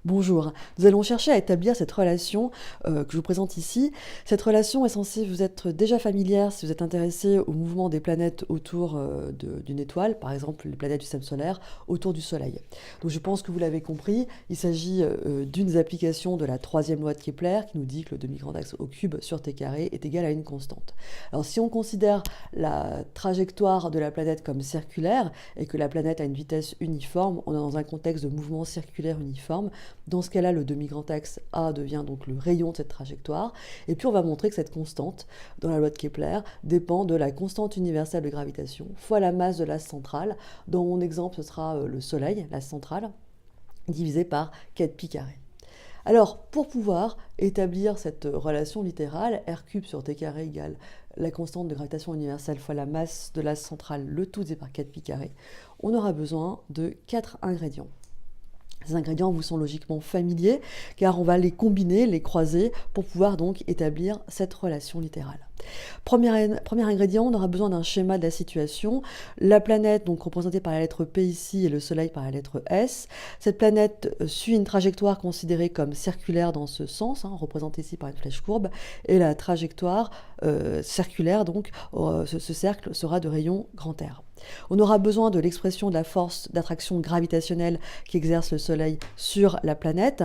Bonjour, nous allons chercher à établir cette relation que je vous présente ici. Cette relation est censée vous être déjà familière si vous êtes intéressé au mouvement des planètes autour d'une étoile, par exemple les planètes du système solaire autour du Soleil. Donc je pense que vous l'avez compris, il s'agit d'une des applications de la troisième loi de Kepler qui nous dit que le demi-grand axe au cube sur t carré est égal à une constante. Alors si on considère la trajectoire de la planète comme circulaire et que la planète a une vitesse uniforme, on est dans un contexte de mouvement circulaire uniforme. Dans ce cas-là, le demi-grand axe A devient donc le rayon de cette trajectoire. Et puis on va montrer que cette constante, dans la loi de Kepler, dépend de la constante universelle de gravitation fois la masse de l'axe central. Dans mon exemple, ce sera le Soleil, l'axe central, divisé par 4pi carré. Alors, pour pouvoir établir cette relation littérale, r cube sur t carré égale la constante de gravitation universelle fois la masse de l'axe central, le tout divisé par 4pi carré, on aura besoin de 4 ingrédients. Ces ingrédients vous sont logiquement familiers car on va les combiner, les croiser pour pouvoir donc établir cette relation littérale. Premier ingrédient, on aura besoin d'un schéma de la situation. La planète, donc représentée par la lettre P ici, et le Soleil par la lettre S. Cette planète suit une trajectoire considérée comme circulaire dans ce sens, représentée ici par une flèche courbe, et la trajectoire circulaire, donc ce cercle sera de rayon grand R. On aura besoin de l'expression de la force d'attraction gravitationnelle qu'exerce le Soleil sur la planète.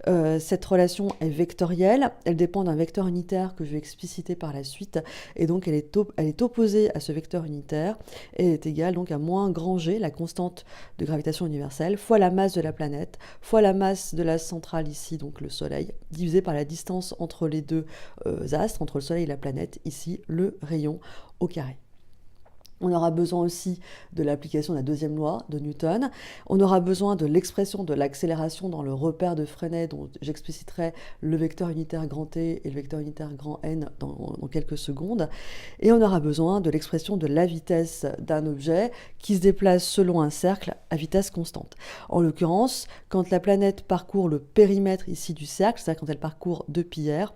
Cette relation est vectorielle, elle dépend d'un vecteur unitaire que je vais expliciter par la suite, et donc elle est opposée à ce vecteur unitaire, et elle est égale donc à moins grand G, la constante de gravitation universelle, fois la masse de la planète, fois la masse de l'axe central ici, donc le Soleil, divisé par la distance entre les deux astres, entre le Soleil et la planète, ici le rayon au carré. On aura besoin aussi de l'application de la deuxième loi de Newton. On aura besoin de l'expression de l'accélération dans le repère de Freinet, dont j'expliciterai le vecteur unitaire grand T et le vecteur unitaire grand N dans quelques secondes. Et on aura besoin de l'expression de la vitesse d'un objet qui se déplace selon un cercle à vitesse constante. En l'occurrence, quand la planète parcourt le périmètre ici du cercle, c'est-à-dire quand elle parcourt 2πr,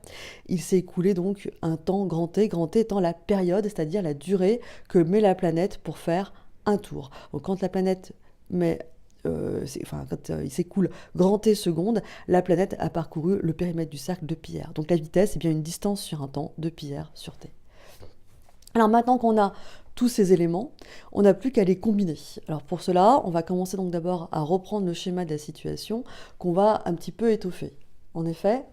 il s'est écoulé donc un temps grand T étant la période, c'est-à-dire la durée que met la planète pour faire un tour. Donc quand la planète quand il s'écoule grand T secondes, la planète a parcouru le périmètre du cercle de πr. Donc la vitesse est bien une distance sur un temps de πr sur t. Alors maintenant qu'on a tous ces éléments, on n'a plus qu'à les combiner. Alors pour cela, on va commencer donc d'abord à reprendre le schéma de la situation qu'on va un petit peu étoffer. En effet,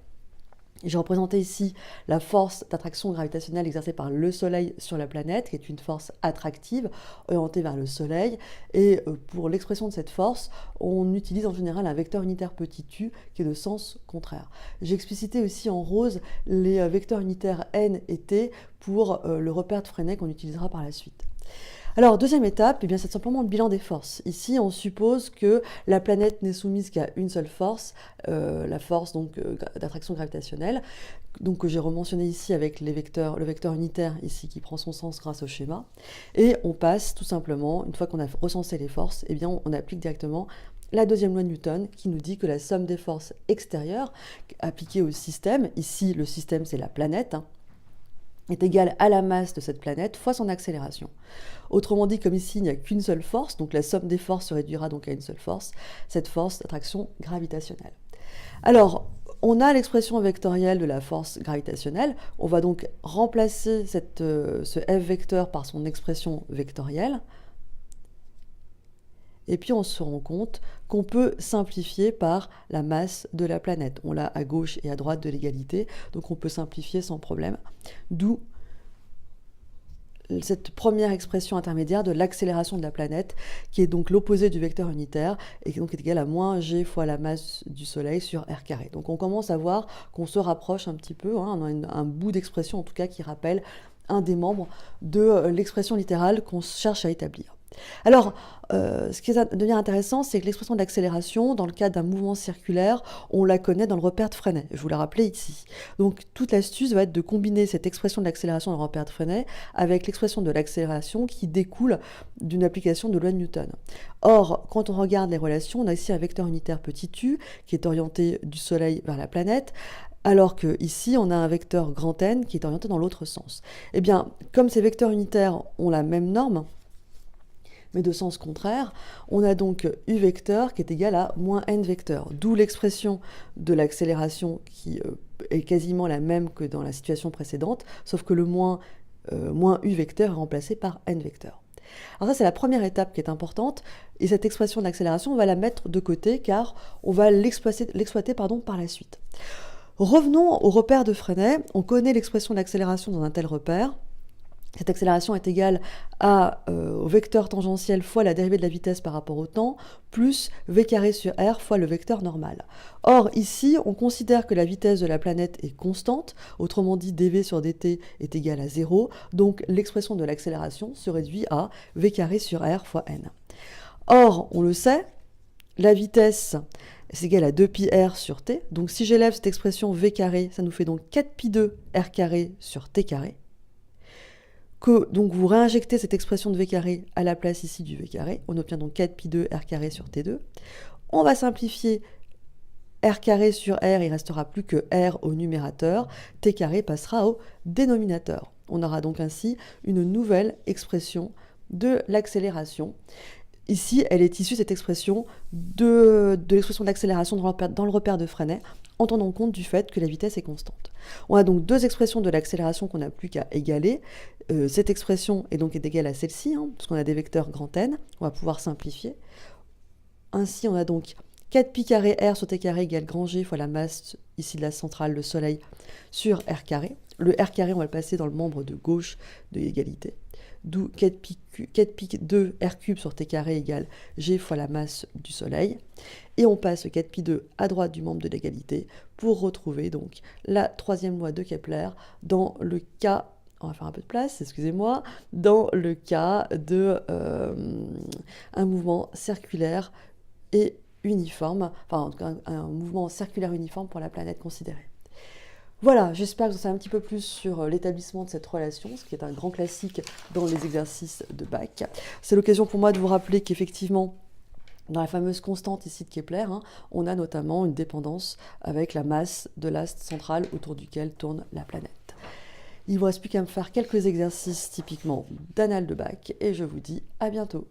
j'ai représenté ici la force d'attraction gravitationnelle exercée par le Soleil sur la planète, qui est une force attractive orientée vers le Soleil. Et pour l'expression de cette force, on utilise en général un vecteur unitaire petit u qui est de sens contraire. J'ai explicité aussi en rose les vecteurs unitaires n et t pour le repère de Freinet qu'on utilisera par la suite. Alors, deuxième étape, eh bien, c'est simplement le bilan des forces. Ici, on suppose que la planète n'est soumise qu'à une seule force, la force d'attraction gravitationnelle, donc que j'ai rementionné ici avec le vecteur unitaire ici qui prend son sens grâce au schéma. Et on passe tout simplement, une fois qu'on a recensé les forces, eh bien, on applique directement la deuxième loi de Newton qui nous dit que la somme des forces extérieures appliquées au système, ici le système c'est la planète, est égale à la masse de cette planète fois son accélération. Autrement dit, comme ici, il n'y a qu'une seule force, donc la somme des forces se réduira donc à une seule force, cette force d'attraction gravitationnelle. Alors, on a l'expression vectorielle de la force gravitationnelle, on va donc remplacer ce f vecteur par son expression vectorielle, et puis on se rend compte qu'on peut simplifier par la masse de la planète. On l'a à gauche et à droite de l'égalité, donc on peut simplifier sans problème. D'où cette première expression intermédiaire de l'accélération de la planète, qui est donc l'opposé du vecteur unitaire, et qui donc est égal à moins g fois la masse du Soleil sur r carré. Donc on commence à voir qu'on se rapproche un petit peu, on a un bout d'expression en tout cas qui rappelle un des membres de l'expression littérale qu'on cherche à établir. Alors, ce qui devient intéressant, c'est que l'expression d'accélération, dans le cas d'un mouvement circulaire, on la connaît dans le repère de Freinet. Je vous l'ai rappelé ici. Donc, toute l'astuce va être de combiner cette expression d'accélération dans le repère de Freinet avec l'expression de l'accélération qui découle d'une application de loi de Newton. Or, quand on regarde les relations, on a ici un vecteur unitaire petit u qui est orienté du Soleil vers la planète, alors qu'ici, on a un vecteur grand N qui est orienté dans l'autre sens. Eh bien, comme ces vecteurs unitaires ont la même norme, mais de sens contraire. On a donc u vecteur qui est égal à moins n vecteur, d'où l'expression de l'accélération qui est quasiment la même que dans la situation précédente, sauf que le moins u vecteur est remplacé par n vecteur. Alors ça, c'est la première étape qui est importante, et cette expression de l'accélération, on va la mettre de côté, car on va l'exploiter par la suite. Revenons au repère de Freinet. On connaît l'expression d'accélération dans un tel repère. Cette accélération est égale au vecteur tangentiel fois la dérivée de la vitesse par rapport au temps, plus v carré sur r fois le vecteur normal. Or, ici, on considère que la vitesse de la planète est constante, autrement dit dv sur dt est égal à 0, donc l'expression de l'accélération se réduit à v carré sur r fois n. Or, on le sait, la vitesse c'est égal à 2πr sur t, donc si j'élève cette expression v carré, ça nous fait donc 4π2 r carré sur t carré. Donc vous réinjectez cette expression de v carré à la place ici du v carré, on obtient donc 4π2 r carré sur t2. On va simplifier r carré sur r, il ne restera plus que r au numérateur, t carré passera au dénominateur. On aura donc ainsi une nouvelle expression de l'accélération. Ici, elle est issue, cette expression, de l'expression d'accélération dans le repère de Freinet, en tenant compte du fait que la vitesse est constante. On a donc deux expressions de l'accélération qu'on n'a plus qu'à égaler. Cette expression est égale à celle-ci, parce qu'on a des vecteurs grand N. On va pouvoir simplifier. Ainsi, on a donc 4π carré r sur t carré égale grand G fois la masse, ici de la centrale, le Soleil, sur r carré. Le r carré, on va le passer dans le membre de gauche de l'égalité. D'où 4π2 r cube sur t carré égale G fois la masse du Soleil. Et on passe 4π2 à droite du membre de l'égalité pour retrouver donc la troisième loi de Kepler dans le cas, on va faire un peu de place, excusez-moi, dans le cas de un mouvement circulaire et uniforme, enfin en tout cas un mouvement circulaire uniforme pour la planète considérée. Voilà, j'espère que vous en savez un petit peu plus sur l'établissement de cette relation, ce qui est un grand classique dans les exercices de bac. C'est l'occasion pour moi de vous rappeler qu'effectivement, dans la fameuse constante ici de Kepler, on a notamment une dépendance avec la masse de l'astre central autour duquel tourne la planète. Il ne vous reste plus qu'à me faire quelques exercices typiquement d'annales de bac, et je vous dis à bientôt.